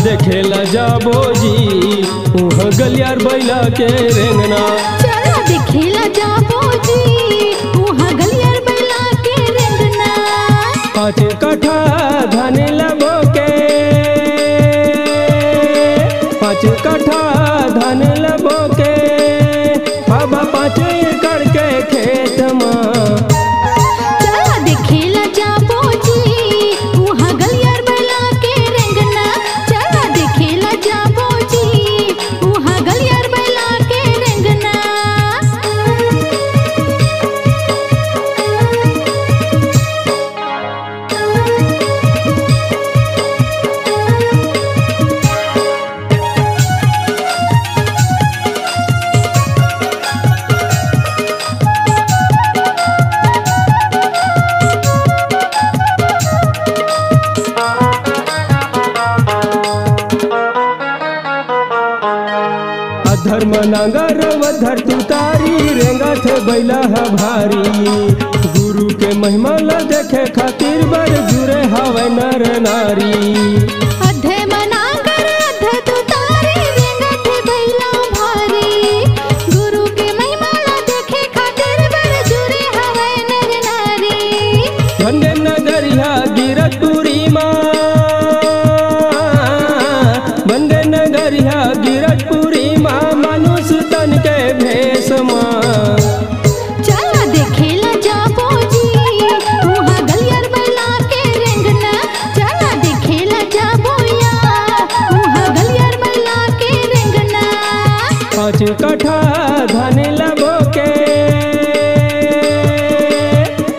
देखेला जाबो जी उहाँ गलियार बैला के रेंगना। चला देखेला जाबो जी उहाँ गलियार बैला के रेंगना। 5 कट्ठा धान लबो के 5 कट्ठा धान लबो के बाबा 5 एकड़ के खेत में। चला देखेला जाबो जी उहाँ गलियार बैला के रेंगना। चला देखेला जाबो जी उहाँ गलियार बैला के रेंगना। धर्म नांगर वधर तुतारी रेंगा थे बैला है भारी। गुरु के महिमा ला देखे खातिर बर जुरे हवे नर नारी। अधे मनागर अधे तुतारी रेंगा थे बैला भारी। गुरु के महिमा ला देखे खातिर बर जुरे हवे नर नारी। भंडे नगरिया गिरतपुरी माँ भंडे नगरिया गिरतपुरी माँ मनुष्य तन के भेष माँ। चला देखेला जाबो जी उहाँ गलियार बैला के रेंगना। चला देखेला जाबो या उहाँ गलियार बैला के रेंगना। 5 कट्ठा धान लबो के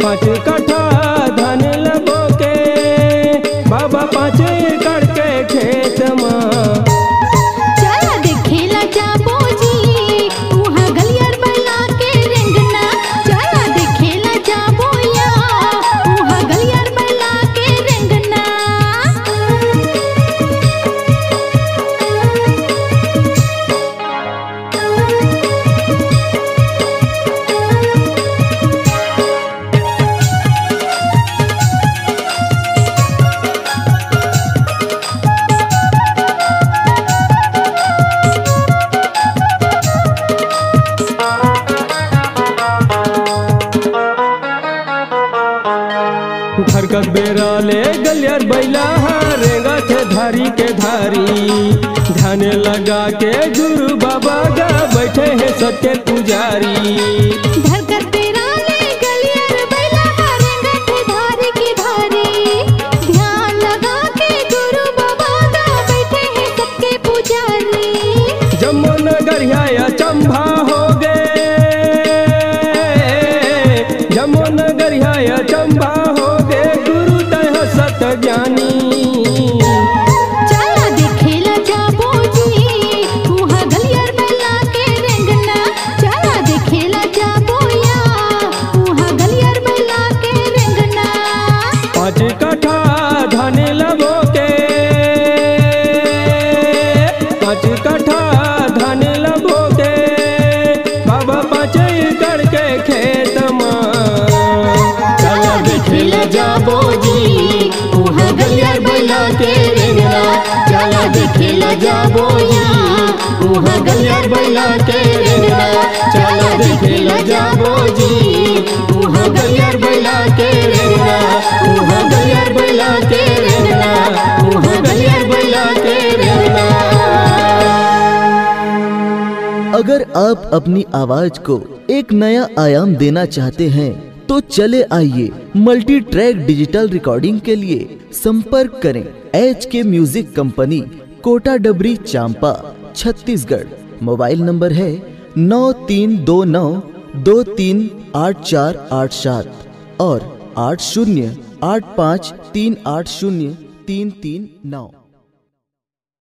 5 कट्ठा धान लबो के बाबा 5 एकड़ के खेत में। चला देखेला जाबो जी उहाँ गलियार बैला के रेंगना। चला देखेला जाबो या उहाँ गलियार बैला के रेंगना। धरकत बेरा ले गलियार बैला रेंगा थे धारी के धारी। ध्यान लगा के गुरु बाबा गा बैठे हैं सत्य पुजारी। धरकर तेरा ले गलियार बैला रेंगा थे धारी की धारी। ध्यान लगा के गुरु बाबा गा बैठे हैं सबके पुजारी। जम्मू नगरिया अचंभा हो गए जम्मू नगरिया अचंभा हो गए गुरु तह सत ज्ञानी। चला देखेला जाबो जी उहाँ गलियार बैला के रेंगना। चला देखेला जाबो या उहाँ गलियार बैला के रेंगना। 5 कट्ठा धान लबो के 5 कट्ठा धान लबो के बाबा 5 एकड़ के खेत में। चला देखेला जाबो जी उहाँ गलियार बैला के रेंगना। चला देखेला जाबो जी उहाँ गलियार बैला के रेंगना। चला देखेला जाबो जी उहाँ गलियार बैला के रेंगना। उहाँ गलियार बैला के रेंगना। उहाँ गलियार बैला के रेंगना। अगर आप अपनी आवाज को एक नया आयाम देना चाहते हैं तो चले आइए मल्टी ट्रैक डिजिटल रिकॉर्डिंग के लिए संपर्क करें HK म्यूजिक कंपनी, कोटा डबरी, चांपा, छत्तीसगढ़। मोबाइल नंबर है 9329238487 और 8085380339।